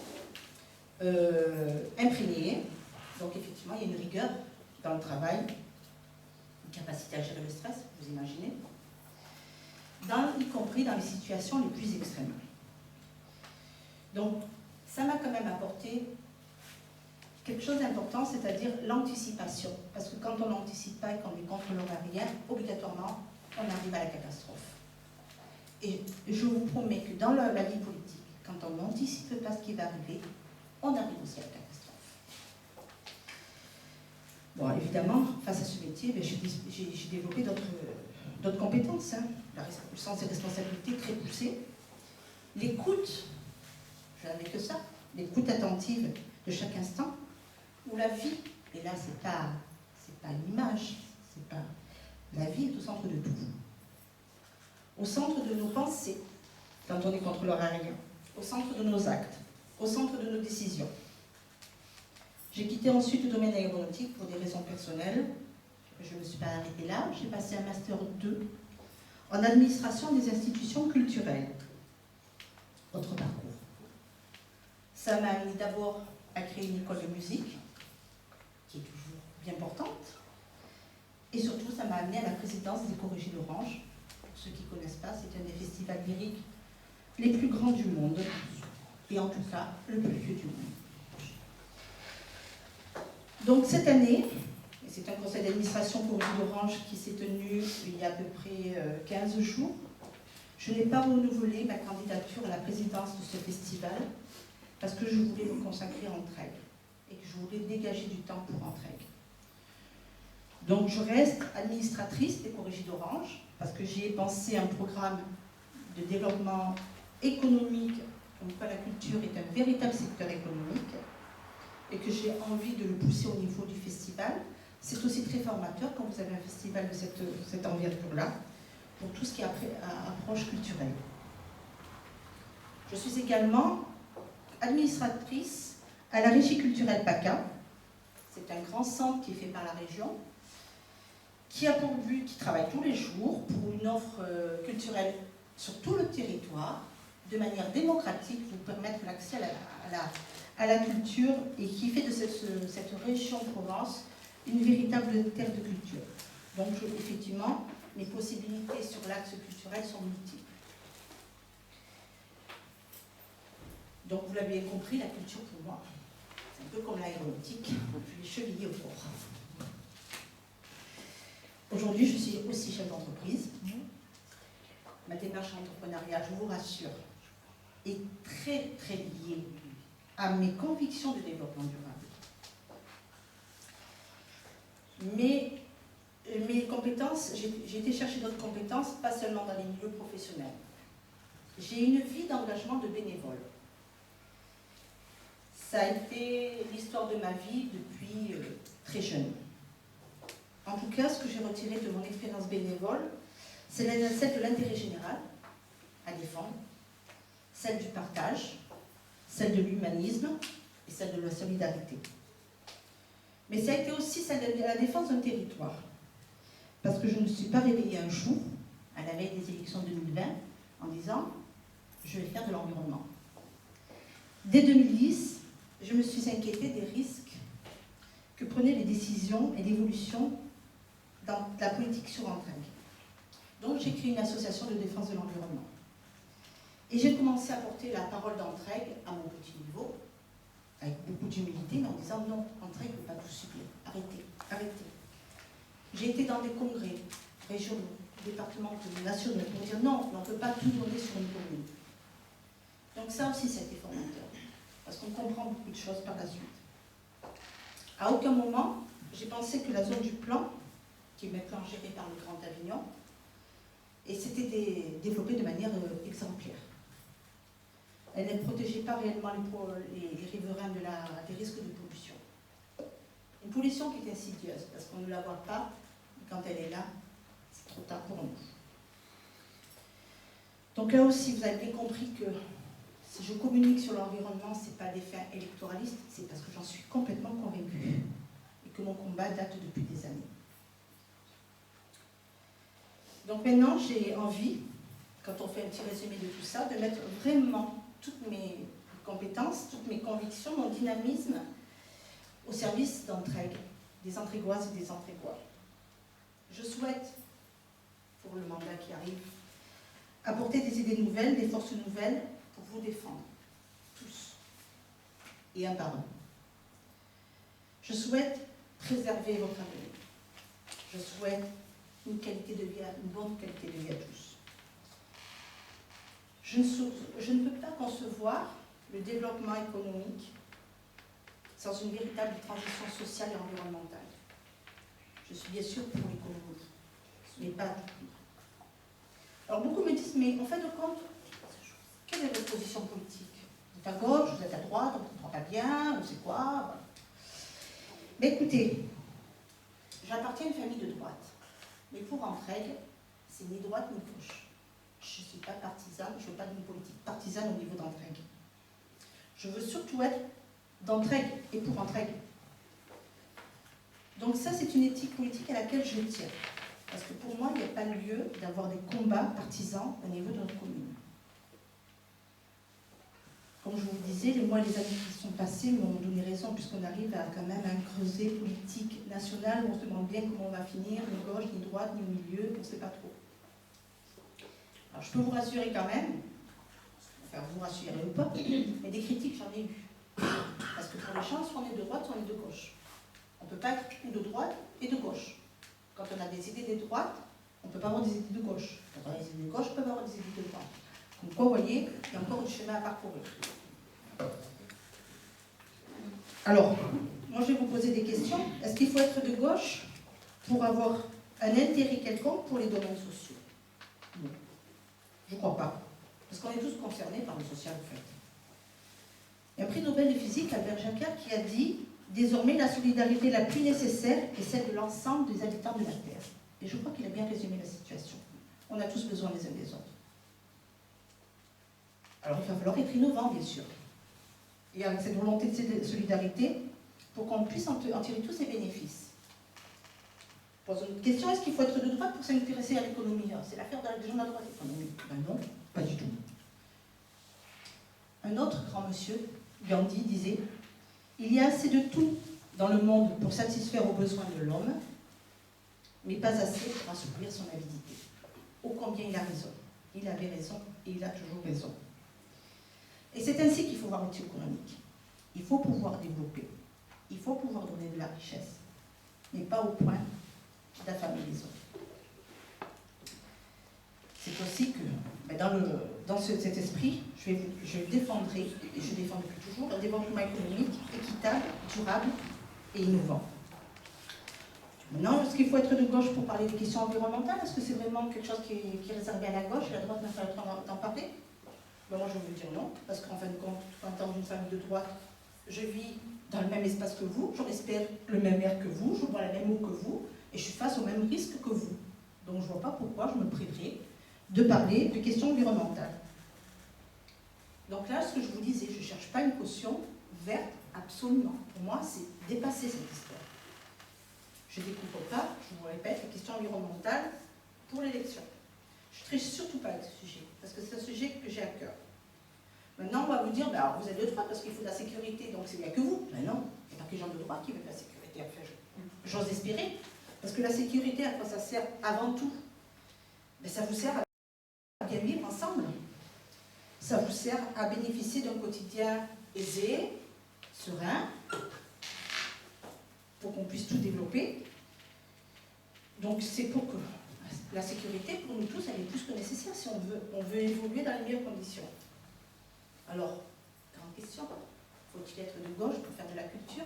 imprégné. Donc effectivement, il y a une rigueur dans le travail, une capacité à gérer le stress, vous imaginez, y compris dans les situations les plus extrêmes. Donc, ça m'a quand même apporté quelque chose d'important, c'est-à-dire l'anticipation. Parce que quand on n'anticipe pas et qu'on est contrôleur aérien, obligatoirement, on arrive à la catastrophe. Et je vous promets que dans la vie politique, quand on n'anticipe pas ce qui va arriver, on arrive aussi à la catastrophe. Bon, évidemment, face à ce métier, j'ai développé d'autres compétences. Hein. Le sens des responsabilités très poussé. L'écoute, je n'avais que ça, l'écoute attentive de chaque instant, où la vie, et là c'est pas une image, la vie est au centre de tout. Au centre de nos pensées, quand on est contrôleur aérien, au centre de nos actes, au centre de nos décisions. J'ai quitté ensuite le domaine aéronautique pour des raisons personnelles. Je ne me suis pas arrêtée là. J'ai passé un Master 2 en administration des institutions culturelles. Autre parcours. Ça m'a amené d'abord à créer une école de musique, qui est toujours bien portante. Et surtout, ça m'a amené à la présidence des Corrigés d'Orange. Pour ceux qui ne connaissent pas, c'est un des festivals lyriques les plus grands du monde. Et en tout cas, le plus vieux du monde. Donc cette année, c'est un conseil d'administration Corrigés d'Orange qui s'est tenu il y a à peu près 15 jours. Je n'ai pas renouvelé ma candidature à la présidence de ce festival parce que je voulais me consacrer à Entraigues et que je voulais dégager du temps pour Entraigues. Donc je reste administratrice des Corrigés d'Orange parce que j'y ai pensé un programme de développement économique, comme quoi la culture est un véritable secteur économique et que j'ai envie de le pousser au niveau du festival. C'est aussi très formateur quand vous avez un festival de cette envergure-là, pour tout ce qui est approche culturelle. Je suis également administratrice à la Régie culturelle PACA. C'est un grand centre qui est fait par la région, qui a pour but, qui travaille tous les jours pour une offre culturelle sur tout le territoire, de manière démocratique, pour permettre l'accès à la culture et qui fait de cette région Provence une véritable terre de culture. Donc effectivement, les possibilités sur l'axe culturel sont multiples. Donc vous l'avez compris, la culture pour moi, c'est un peu comme l'aéronautique, je l'ai chevillée au corps. Aujourd'hui, je suis aussi chef d'entreprise. Ma démarche entrepreneuriale, je vous rassure, est très très liée à mes convictions de développement durable. Mais mes compétences, j'ai été chercher d'autres compétences, pas seulement dans les milieux professionnels. J'ai une vie d'engagement de bénévole. Ça a été l'histoire de ma vie depuis très jeune. En tout cas, ce que j'ai retiré de mon expérience bénévole, c'est celle de l'intérêt général à défendre, celle du partage, celle de l'humanisme et celle de la solidarité. Mais ça a été aussi celle de la défense d'un territoire. Parce que je ne me suis pas réveillée un jour, à la veille des élections 2020, en disant « je vais faire de l'environnement ». Dès 2010, je me suis inquiétée des risques que prenaient les décisions et l'évolution dans la politique sur Entraigues. Donc j'ai créé une association de défense de l'environnement. Et j'ai commencé à porter la parole d'Entraigues à mon petit niveau, avec beaucoup d'humilité, mais en disant non, Entraigues ne peut pas tout subir. Arrêtez, arrêtez. J'ai été dans des congrès régionaux, départementaux, nationaux, pour dire non, on ne peut pas tout donner sur une commune. Donc ça aussi, c'était formateur, parce qu'on comprend beaucoup de choses par la suite. À aucun moment, j'ai pensé que la zone du plan, qui est maintenant gérée par le Grand Avignon, et c'était développé de manière exemplaire. Elle ne protégeait pas réellement les riverains des risques de pollution. Une pollution qui est insidieuse, parce qu'on ne la voit pas, et quand elle est là, c'est trop tard pour nous. Donc là aussi, vous avez bien compris que si je communique sur l'environnement, ce n'est pas des fins électoralistes, c'est parce que j'en suis complètement convaincue, et que mon combat date depuis des années. Donc maintenant, j'ai envie, quand on fait un petit résumé de tout ça, de mettre vraiment toutes mes compétences, toutes mes convictions, mon dynamisme au service d'Entraigues, des Entraiguoises et des Entraiguois. Je souhaite, pour le mandat qui arrive, apporter des idées nouvelles, des forces nouvelles pour vous défendre, tous, et un par un. Je souhaite préserver votre avenir. Je souhaite une bonne qualité de vie à tous. Je ne peux pas concevoir le développement économique sans une véritable transition sociale et environnementale. Je suis bien sûr pour l'économie, mais pas à tout prix. Alors beaucoup me disent, mais en fin de compte, quelle est votre position politique? Vous êtes à gauche, vous êtes à droite, on ne comprend pas bien, on sait quoi. Voilà. Mais écoutez, j'appartiens à une famille de droite. Mais pour Entraigues, c'est ni droite ni gauche. Je ne suis pas partisane, je ne veux pas d'une politique partisane au niveau d'Entraigues. Je veux surtout être d'Entraigues et pour Entraigues. Donc ça, c'est une éthique politique à laquelle je tiens. Parce que pour moi, il n'y a pas lieu d'avoir des combats partisans au niveau de notre commune. Comme je vous le disais, les mois et les années qui sont passés m'ont donné raison, puisqu'on arrive à quand même un creuset politique national où on se demande bien comment on va finir, ni gauche, ni droite, ni au milieu, on ne sait pas trop. Alors je peux vous rassurer quand même, enfin vous rassurer ou pas, mais des critiques j'en ai eu. Parce que pour les gens, soit on est de droite, soit on est de gauche. On ne peut pas être ou de droite et de gauche. Quand on a des idées de droite, on ne peut pas avoir des idées de gauche. Quand on a des idées de gauche, on peut pas avoir des idées de droite. Donc, vous voyez, il y a encore du chemin à parcourir. Alors, moi je vais vous poser des questions. Est-ce qu'il faut être de gauche pour avoir un intérêt quelconque pour les domaines sociaux? Non. Je ne crois pas. Parce qu'on est tous concernés par le social, en fait. Il y a un prix Nobel de physique, Albert Jacquard, qui a dit « Désormais, la solidarité la plus nécessaire est celle de l'ensemble des habitants de la Terre. » Et je crois qu'il a bien résumé la situation. On a tous besoin les uns des autres. Alors il va falloir être innovant, bien sûr. Et avec cette volonté de solidarité, pour qu'on puisse en tirer tous ces bénéfices. Pose une autre question, est-ce qu'il faut être de droite pour s'intéresser à l'économie? C'est l'affaire des gens de la droite économique. Ben non, pas du tout. Un autre grand monsieur, Gandhi, disait « Il y a assez de tout dans le monde pour satisfaire aux besoins de l'homme, mais pas assez pour assouplir son avidité. » Ô combien il a raison. Il avait raison et il a toujours raison. Et c'est ainsi qu'il faut voir l'outil économique. Il faut pouvoir développer. Il faut pouvoir donner de la richesse, mais pas au point d'affamer les autres. C'est aussi que, dans cet esprit, je défendrai, et je défends depuis toujours, un développement économique équitable, durable et innovant. Maintenant, est-ce qu'il faut être de gauche pour parler des questions environnementales? Est-ce que c'est vraiment quelque chose qui est réservé à la gauche et la droite n'a pas le temps d'en parler? Ben moi, je veux dire non, parce qu'en fin de compte, en tant qu'une famille de droite, je vis dans le même espace que vous, je respire le même air que vous, je bois la même eau que vous, et je suis face aux mêmes risques que vous. Donc je ne vois pas pourquoi je me priverais de parler de questions environnementales. Donc là, ce que je vous disais, je ne cherche pas une caution verte, absolument. Pour moi, c'est dépasser cette histoire. Je ne découvre pas, je vous répète, les questions environnementales pour l'élection. Je ne triche surtout pas avec ce sujet, parce que c'est un sujet que j'ai à cœur. Maintenant, on va vous dire, ben alors, vous êtes de droite parce qu'il faut de la sécurité, donc c'est bien que vous. Mais non, il n'y a pas que les gens de droite qui veulent de la sécurité. Enfin, j'ose espérer, parce que la sécurité, à quoi ça sert avant tout? Ben, ça vous sert à bien vivre ensemble. Ça vous sert à bénéficier d'un quotidien aisé, serein, pour qu'on puisse tout développer. Donc c'est pour que la sécurité, pour nous tous, elle est plus que nécessaire si on veut évoluer dans les meilleures conditions. Alors, grande question, faut-il être de gauche pour faire de la culture?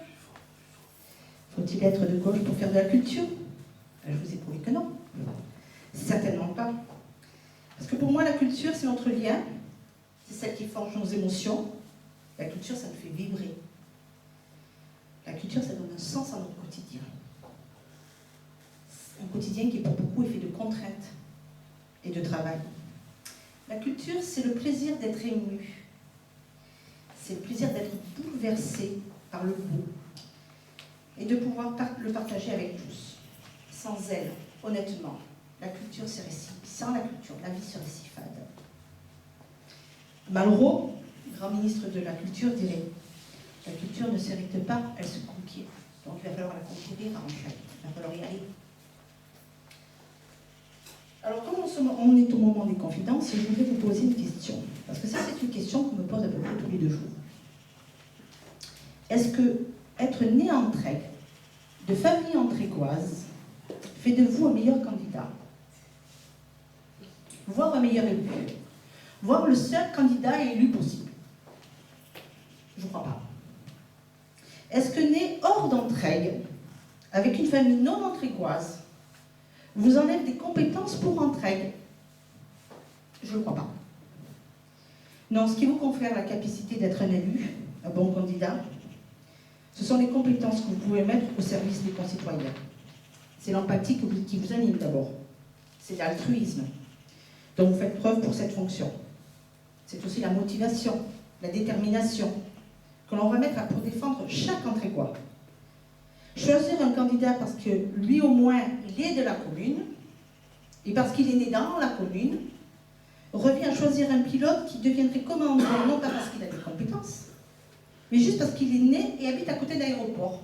Faut-il être de gauche pour faire de la culture? Je vous ai prouvé que non. Certainement pas. Parce que pour moi, la culture, c'est notre lien, c'est celle qui forge nos émotions. La culture, ça nous fait vibrer. La culture, ça donne un sens à notre quotidien. Un quotidien qui, pour beaucoup, est fait de contraintes et de travail. La culture, c'est le plaisir d'être ému. C'est le plaisir d'être bouleversé par le beau et de pouvoir le partager avec tous. Sans elle, honnêtement, la culture serait sans la culture, la vie serait si fade. Malraux, grand ministre de la Culture, dirait « La culture ne s'hérite pas, elle se conquiert. Donc il va falloir la conquérir en fait, il va falloir y aller. » Alors, comme on est au moment des confidences, je voudrais vous poser une question. Parce que ça, c'est une question qu'on me pose à peu près tous les 2 jours. Est-ce que être né en Trègue, de famille entrégoise, fait de vous un meilleur candidat? Voire un meilleur élu? Voire le seul candidat élu possible? Je ne crois pas. Est-ce que né hors d'Entraigue, avec une famille non entrégoise, vous enlève des compétences pour Entraigue? Je ne crois pas. Non, ce qui vous confère la capacité d'être un élu, un bon candidat, ce sont les compétences que vous pouvez mettre au service des concitoyens. C'est l'empathie qui vous anime d'abord. C'est l'altruisme dont vous faites preuve pour cette fonction. C'est aussi la motivation, la détermination que l'on va mettre pour défendre chaque Entrégois. Choisir un candidat parce que lui au moins il est de la commune et parce qu'il est né dans la commune revient à choisir un pilote qui deviendrait commandant, non pas parce qu'il a des compétences, mais juste parce qu'il est né et habite à côté de l'aéroport.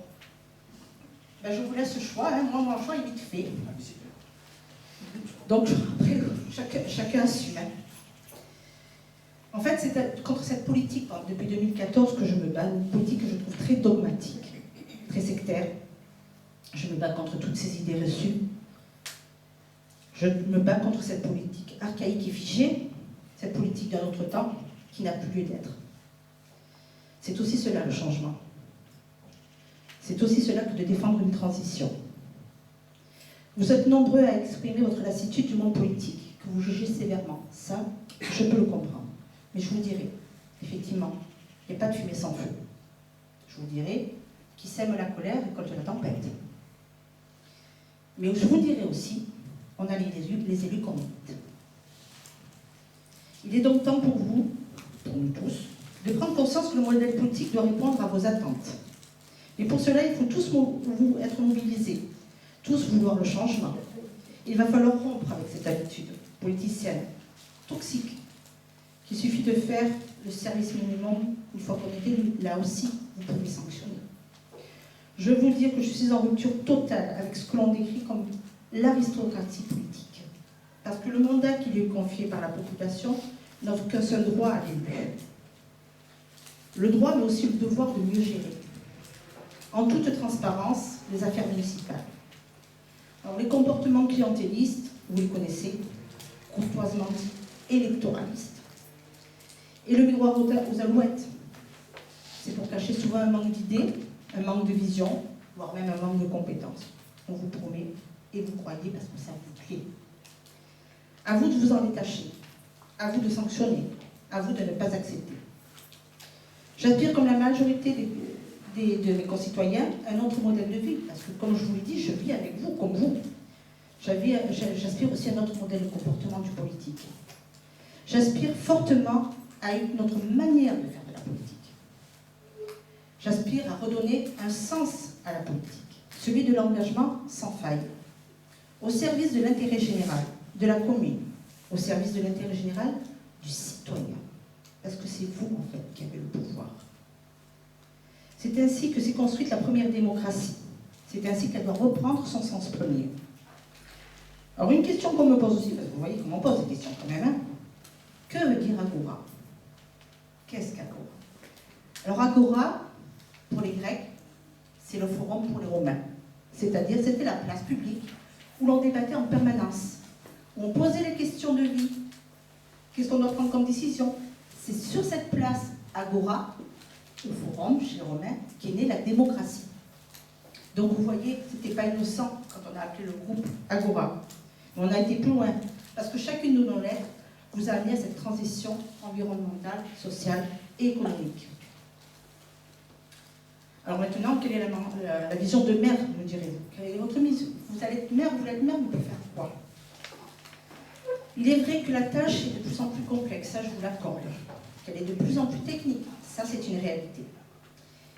Ben, je vous laisse le choix, hein. Moi mon choix est vite fait. Donc après, chacun assume. Hein. En fait, c'est contre cette politique, depuis 2014, que je me bats, une politique que je trouve très dogmatique, très sectaire. Je me bats contre toutes ces idées reçues. Je me bats contre cette politique archaïque et figée, cette politique d'un autre temps qui n'a plus lieu d'être. C'est aussi cela le changement. C'est aussi cela que de défendre une transition. Vous êtes nombreux à exprimer votre lassitude du monde politique, que vous jugez sévèrement. Ça, je peux le comprendre. Mais je vous dirai, effectivement, il n'y a pas de fumée sans feu. Je vous dirai, qui sème la colère récolte la tempête. Mais je vous dirai aussi, on a les élus qu'on mérite. Il est donc temps pour vous, pour nous tous, de prendre conscience que le modèle politique doit répondre à vos attentes. Mais pour cela, il faut tous être mobilisés, tous vouloir le changement. Il va falloir rompre avec cette habitude politicienne, toxique, qu'il suffit de faire le service minimum. Une fois qu'on est élu, là aussi, vous pouvez sanctionner. Je veux vous dire que je suis en rupture totale avec ce que l'on décrit comme l'aristocratie politique. Parce que le mandat qui lui est confié par la population n'offre qu'un seul droit à l'élu. Le droit, mais aussi le devoir de mieux gérer, en toute transparence, les affaires municipales. Alors, les comportements clientélistes, vous les connaissez, courtoisement dit, électoralistes. Et le miroir aux alouettes, c'est pour cacher souvent un manque d'idées, un manque de vision, voire même un manque de compétences. On vous promet et vous croyez parce que ça vous plaît. À vous de vous en détacher, à vous de sanctionner, à vous de ne pas accepter. J'aspire, comme la majorité de mes concitoyens, un autre modèle de vie, parce que comme je vous l'ai dit, je vis avec vous, comme vous. J'aspire aussi à un autre modèle de comportement du politique. J'aspire fortement à une autre manière de faire de la politique. J'aspire à redonner un sens à la politique, celui de l'engagement sans faille, au service de l'intérêt général, de la commune, au service de l'intérêt général du citoyen. Parce que c'est vous, en fait, qui avez le pouvoir. C'est ainsi que s'est construite la première démocratie. C'est ainsi qu'elle doit reprendre son sens premier. Alors, une question qu'on me pose aussi, parce que vous voyez comment on pose des questions quand même, hein. Que veut dire Agora? Qu'est-ce qu'Agora? Alors, Agora, pour les Grecs, c'est le forum pour les Romains. C'est-à-dire, c'était la place publique où l'on débattait en permanence, où on posait les questions de vie. Qu'est-ce qu'on doit prendre comme décision? C'est sur cette place, Agora, au forum, chez les Romains, qu'est née la démocratie. Donc, vous voyez, ce n'était pas innocent quand on a appelé le groupe Agora. Mais on a été plus loin, parce que chacune de nos lettres vous a amené à cette transition environnementale, sociale et économique. Alors maintenant, quelle est la vision de maire, me direz-vous? Quelle est votre mise? Vous allez être maire, vous voulez être maire, vous pouvez faire quoi? Il est vrai que la tâche est de plus en plus complexe, ça je vous l'accorde. Qu'elle est de plus en plus technique, ça c'est une réalité.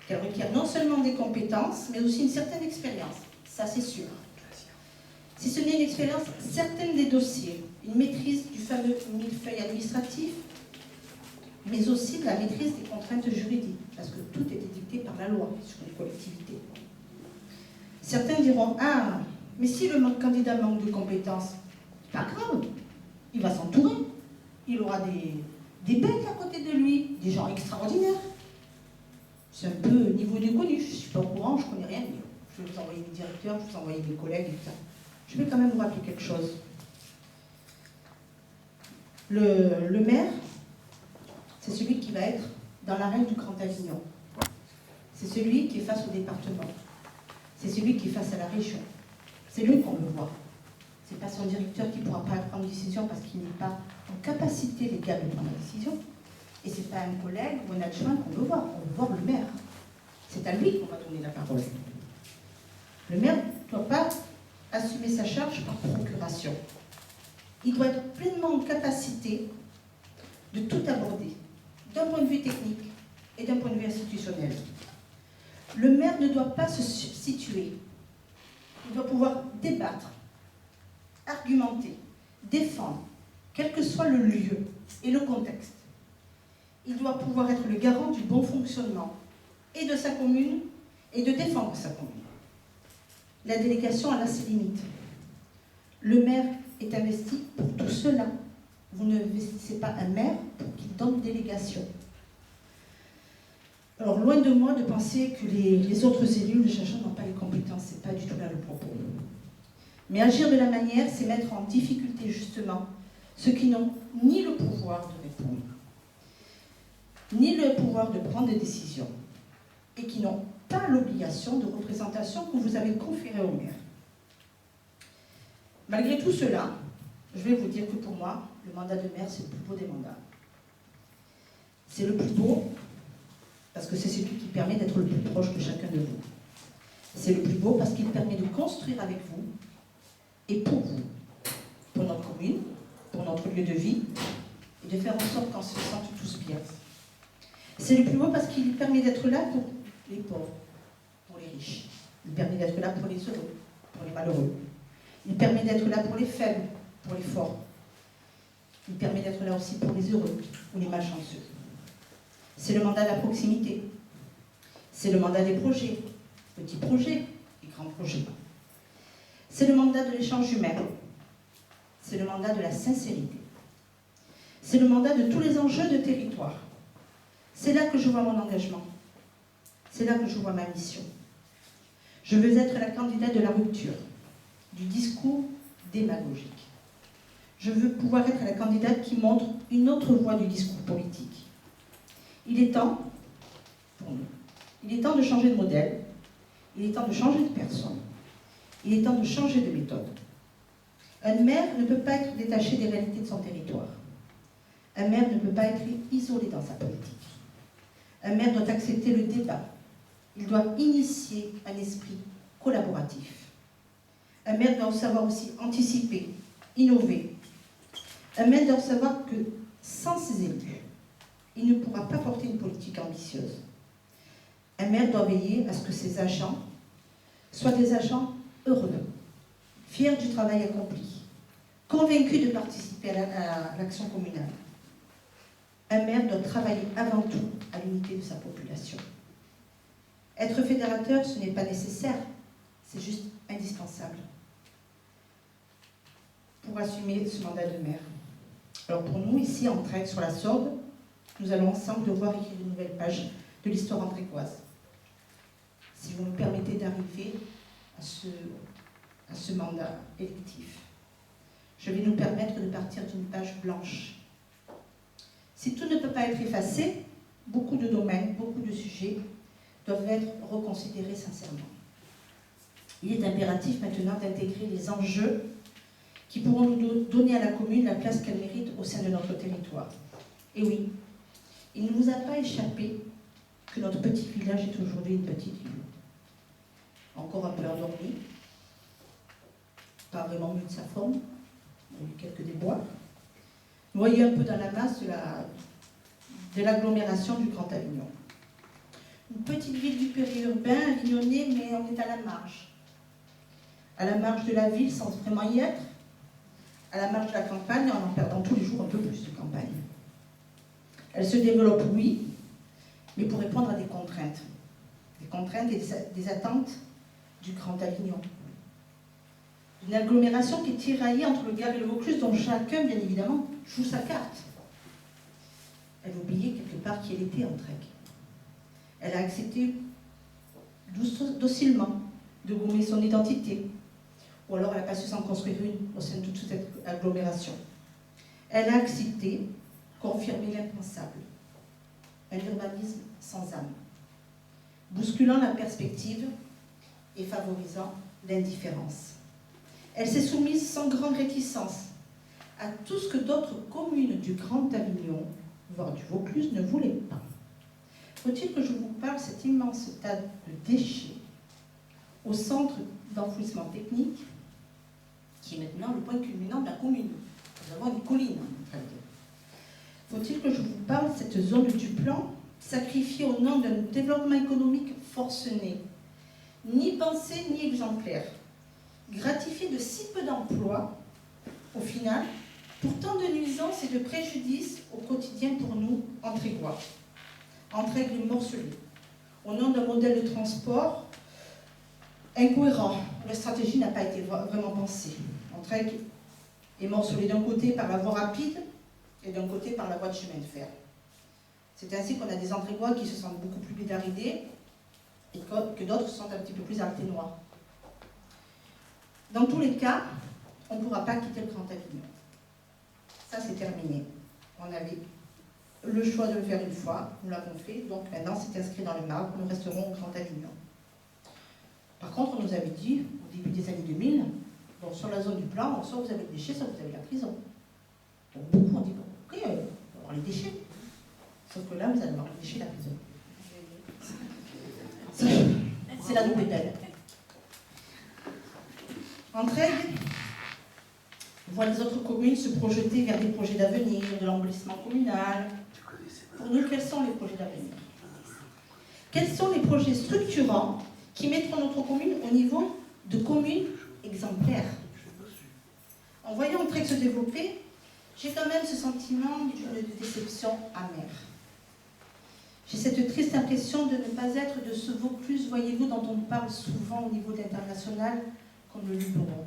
Qu'elle requiert non seulement des compétences, mais aussi une certaine expérience, ça c'est sûr. Si ce n'est une expérience certaine des dossiers, une maîtrise du fameux millefeuille administratif, mais aussi de la maîtrise des contraintes juridiques, parce que tout est dicté par la loi sur les collectivités. Certains diront, ah, mais si le candidat manque de compétences, pas grave, il va s'entourer, il aura des becs à côté de lui, des gens extraordinaires. C'est un peu niveau du connu, je ne suis pas au courant, je ne connais rien, mais je vais vous envoyer mes directeurs, je vais vous envoyer mes collègues et tout ça. Je vais quand même vous rappeler quelque chose. Le maire, c'est celui qui va être dans l'arène du Grand Avignon. C'est celui qui est face au département. C'est celui qui est face à la région. C'est lui qu'on veut voir. Ce n'est pas son directeur qui ne pourra pas prendre une décision parce qu'il n'est pas en capacité légale de prendre la décision. Et ce n'est pas un collègue ou un adjoint qu'on veut voir. On veut voir le maire. C'est à lui qu'on va donner la parole. Le maire ne doit pas assumer sa charge par procuration. Il doit être pleinement en capacité de tout aborder, d'un point de vue technique et d'un point de vue institutionnel. Le maire ne doit pas se substituer. Il doit pouvoir débattre, argumenter, défendre, quel que soit le lieu et le contexte. Il doit pouvoir être le garant du bon fonctionnement et de sa commune et de défendre sa commune. La délégation a là ses limites. Le maire est investi pour tout cela. Vous ne investissez pas un maire pour qu'il donne délégation. Alors, loin de moi de penser que les autres élus, les chercheurs n'ont pas les compétences, ce n'est pas du tout là le propos. Mais agir de la manière, c'est mettre en difficulté justement ceux qui n'ont ni le pouvoir de répondre, ni le pouvoir de prendre des décisions, et qui n'ont pas l'obligation de représentation que vous avez conférée au maire. Malgré tout cela, je vais vous dire que pour moi, le mandat de maire, c'est le plus beau des mandats. C'est le plus beau parce que c'est celui qui permet d'être le plus proche de chacun de vous. C'est le plus beau parce qu'il permet de construire avec vous et pour vous, pour notre commune, pour notre lieu de vie, et de faire en sorte qu'on se sente tous bien. C'est le plus beau parce qu'il permet d'être là pour les pauvres, pour les riches. Il permet d'être là pour les heureux, pour les malheureux. Il permet d'être là pour les faibles, pour les forts. Il permet d'être là aussi pour les heureux ou les malchanceux. C'est le mandat de la proximité. C'est le mandat des projets, petits projets et grands projets. C'est le mandat de l'échange humain. C'est le mandat de la sincérité. C'est le mandat de tous les enjeux de territoire. C'est là que je vois mon engagement. C'est là que je vois ma mission. Je veux être la candidate de la rupture, du discours démagogique. Je veux pouvoir être la candidate qui montre une autre voie du discours politique. Il est temps, pour nous, il est temps de changer de modèle, il est temps de changer de personne, il est temps de changer de méthode. Un maire ne peut pas être détaché des réalités de son territoire. Un maire ne peut pas être isolé dans sa politique. Un maire doit accepter le débat. Il doit initier un esprit collaboratif. Un maire doit savoir aussi anticiper, innover. Un maire doit savoir que sans ses élus, il ne pourra pas porter une politique ambitieuse. Un maire doit veiller à ce que ses agents soient des agents heureux, fiers du travail accompli, convaincus de participer à l'action communale. Un maire doit travailler avant tout à l'unité de sa population. Être fédérateur, ce n'est pas nécessaire, c'est juste indispensable pour assumer ce mandat de maire. Alors pour nous, ici, en Trègue, sur la Sorgue, nous allons ensemble devoir écrire une nouvelle page de l'histoire andrécoise. Si vous me permettez d'arriver à ce mandat électif, je vais nous permettre de partir d'une page blanche. Si tout ne peut pas être effacé, beaucoup de domaines, beaucoup de sujets doivent être reconsidérés sincèrement. Il est impératif maintenant d'intégrer les enjeux qui pourront nous donner à la commune la place qu'elle mérite au sein de notre territoire. Et oui, il ne vous a pas échappé que notre petit village est aujourd'hui une petite ville. Encore un peu endormi, pas vraiment mieux de sa forme, il y a eu quelques déboires. Vous voyez un peu dans la masse de l'agglomération du Grand Avignon. Une petite ville du périurbain, avignonnée, mais on est à la marge. À la marge de la ville sans vraiment y être, à la marge de la campagne en perdant tous les jours un peu plus de campagne. Elle se développe, oui, mais pour répondre à des contraintes. Des contraintes et des attentes du Grand Avignon. Une agglomération qui est tiraillée entre le Gard et le Vaucluse, dont chacun, bien évidemment, joue sa carte. Elle a oublié quelque part qui elle était en Trègue. Elle a accepté docilement de gommer son identité, ou alors elle n'a pas su s'en construire une au sein de toute cette agglomération. Elle a accepté, confirmer l'impensable, un urbanisme sans âme, bousculant la perspective et favorisant l'indifférence. Elle s'est soumise sans grande réticence à tout ce que d'autres communes du Grand Avignon, voire du Vaucluse, ne voulaient pas. Faut-il que je vous parle de cet immense tas de déchets au centre d'enfouissement technique, qui est maintenant le point culminant de la commune. Nous avons une colline. Faut-il que je vous parle de cette zone du plan, sacrifiée au nom d'un développement économique forcené, ni pensé ni exemplaire, gratifiée de si peu d'emplois, au final, pour tant de nuisances et de préjudices au quotidien pour nous, Entrégois, Entraigue et morcelés, au nom d'un modèle de transport incohérent. La stratégie n'a pas été vraiment pensée. Entraigue est morcelée d'un côté par la voie rapide et d'un côté par la voie de chemin de fer. C'est ainsi qu'on a des Entrégois qui se sentent beaucoup plus bédaridés et que d'autres se sentent un petit peu plus alténois. Dans tous les cas, on ne pourra pas quitter le Grand Avignon. Ça, c'est terminé. On avait le choix de le faire une fois, nous l'avons fait, donc maintenant c'est inscrit dans le marbre, nous resterons au Grand Avignon. Par contre, on nous avait dit, au début des années 2000, bon, sur la zone du plan, soit vous avez les déchets, soit vous avez la prison. Donc beaucoup ont dit, bon, ok, on va avoir les déchets. Sauf que là, vous allez avoir les déchets de la prison. C'est la nouvelle belle. Entraigue voit les autres communes se projeter vers des projets d'avenir, de l'embellissement communal. Pour nous, quels sont les projets d'avenir? Quels sont les projets structurants qui mettront notre commune au niveau de commune exemplaire. En voyant Entraigues se développer, j'ai quand même ce sentiment d'une déception amère. J'ai cette triste impression de ne pas être de ce Vaucluse, voyez-vous, dont on parle souvent au niveau international, comme le Luberon.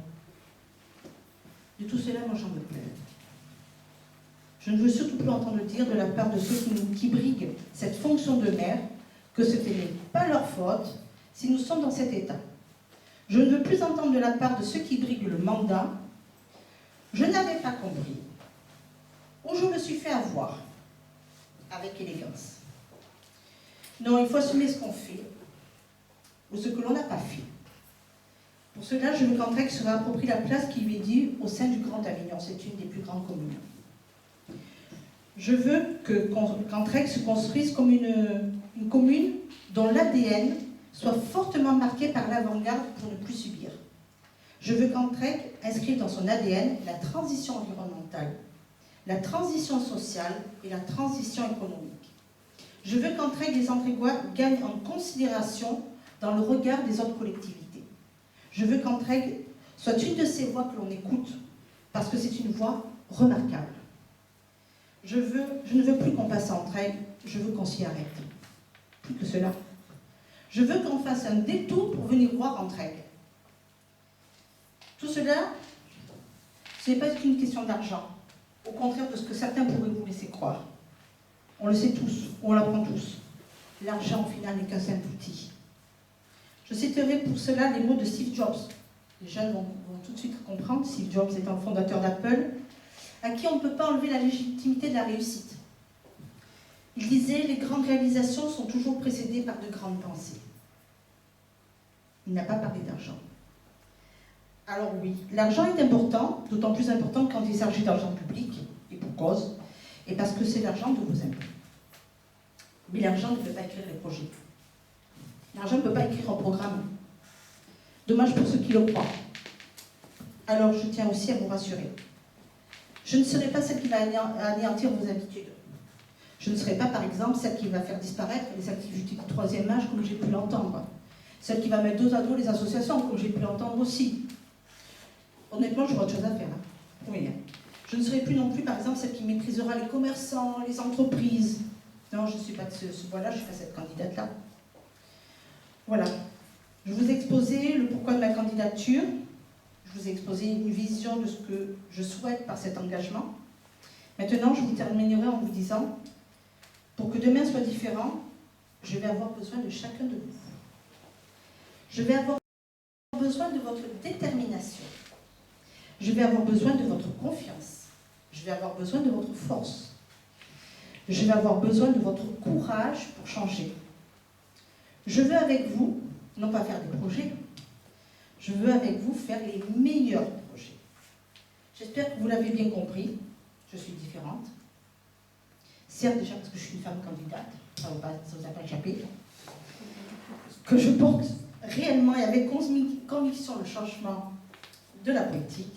De tout cela, moi, j'en me plains. Je ne veux surtout plus entendre dire de la part de ceux qui briguent cette fonction de maire que ce n'est pas leur faute si nous sommes dans cet état. Je ne veux plus entendre de la part de ceux qui briguent le mandat « Je n'avais pas compris » ou « Je me suis fait avoir » avec élégance. Non, il faut assumer ce qu'on fait ou ce que l'on n'a pas fait. Pour cela, je veux qu'Entraigues se réapproprie la place qui lui est due au sein du Grand Avignon. C'est une des plus grandes communes. Je veux qu'Entraigues se construise comme une commune dont l'ADN soit fortement marqué par l'avant-garde pour ne plus subir. Je veux qu'Entraigues inscrive dans son ADN la transition environnementale, la transition sociale et la transition économique. Je veux qu'Entraigues les Entraiguois gagnent en considération dans le regard des autres collectivités. Je veux qu'Entraigues soit une de ces voix que l'on écoute parce que c'est une voix remarquable. Je ne veux plus qu'on passe à Entraigues, je veux qu'on s'y arrête. Plus que cela. Je veux qu'on fasse un détour pour venir voir Entraigues. Tout cela, ce n'est pas qu'une question d'argent, au contraire de ce que certains pourraient vous laisser croire. On le sait tous, on l'apprend tous. L'argent, au final, n'est qu'un simple outil. Je citerai pour cela les mots de Steve Jobs. Les jeunes vont tout de suite comprendre. Steve Jobs étant le fondateur d'Apple, à qui on ne peut pas enlever la légitimité de la réussite. Il disait « Les grandes réalisations sont toujours précédées par de grandes pensées ». Il n'a pas parlé d'argent. Alors oui, l'argent est important, d'autant plus important quand il s'agit d'argent public, et pour cause, et parce que c'est l'argent de vos impôts. Mais l'argent ne peut pas écrire les projets. L'argent ne peut pas écrire un programme. Dommage pour ceux qui le croient. Alors je tiens aussi à vous rassurer. Je ne serai pas celle qui va anéantir vos habitudes. Je ne serai pas, par exemple, celle qui va faire disparaître les activités du troisième âge, comme j'ai pu l'entendre. Celle qui va mettre dos à dos les associations, comme j'ai pu l'entendre aussi. Honnêtement, j'aurai autre chose à faire. Hein. Oui. Je ne serai plus non plus, par exemple, celle qui méprisera les commerçants, les entreprises. Non, je ne suis pas de ce voie-là, je suis pas cette candidate-là. Voilà. Je vous ai exposé le pourquoi de ma candidature. Je vous ai exposé une vision de ce que je souhaite par cet engagement. Maintenant, je vous terminerai en vous disant, pour que demain soit différent, je vais avoir besoin de chacun de vous. Je vais avoir besoin de votre détermination. Je vais avoir besoin de votre confiance. Je vais avoir besoin de votre force. Je vais avoir besoin de votre courage pour changer. Je veux avec vous, non pas faire des projets, je veux avec vous faire les meilleurs projets. J'espère que vous l'avez bien compris, je suis différente. Certes, déjà parce que je suis une femme candidate, ça ne vous a pas échappé. Que je porte réellement et avec conviction le changement de la politique.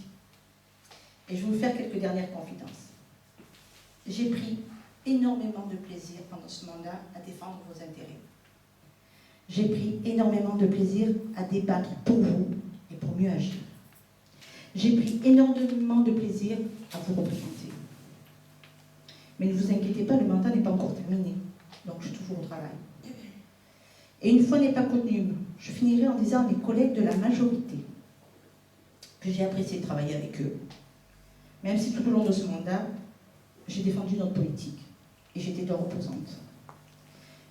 Et je vais vous faire quelques dernières confidences. J'ai pris énormément de plaisir pendant ce mandat à défendre vos intérêts. J'ai pris énormément de plaisir à débattre pour vous et pour mieux agir. J'ai pris énormément de plaisir à vous représenter. Mais ne vous inquiétez pas, le mandat n'est pas encore terminé. Donc je suis toujours au travail. Et une fois n'est pas coutume, je finirai en disant à mes collègues de la majorité que j'ai apprécié de travailler avec eux. Même si tout au long de ce mandat, j'ai défendu notre politique et j'étais leur opposante.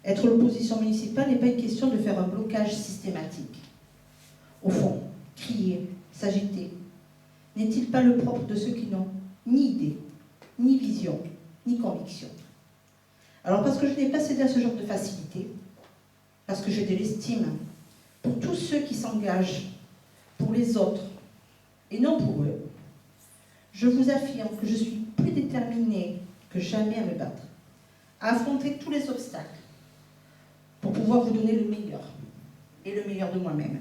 Être l'opposition municipale n'est pas une question de faire un blocage systématique. Au fond, crier, s'agiter, n'est-il pas le propre de ceux qui n'ont ni idée, ni vision, ni conviction? Alors parce que je n'ai pas cédé à ce genre de facilité, parce que j'ai de l'estime pour tous ceux qui s'engagent pour les autres et non pour eux, je vous affirme que je suis plus déterminée que jamais à me battre, à affronter tous les obstacles pour pouvoir vous donner le meilleur et le meilleur de moi-même.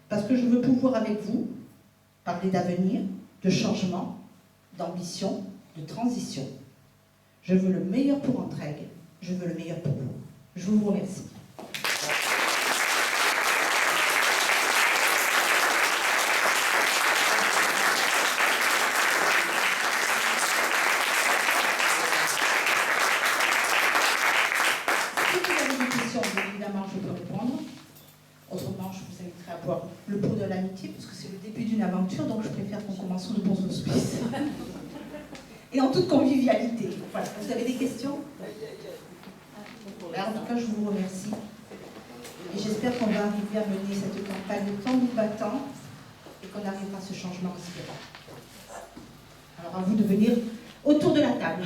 Parce que je veux pouvoir avec vous parler d'avenir, de changement, d'ambition, de transition. Je veux le meilleur pour Entraigues, je veux le meilleur pour vous. Je vous remercie. d'amitié, parce que c'est le début d'une aventure, donc je préfère qu'on commence sous de bons auspices. Et en toute convivialité. Voilà. Vous avez des questions? En tout cas, je vous remercie. Et j'espère qu'on va arriver à mener cette campagne tambour battant et qu'on arrivera à ce changement inspirant. Alors à vous de venir autour de la table.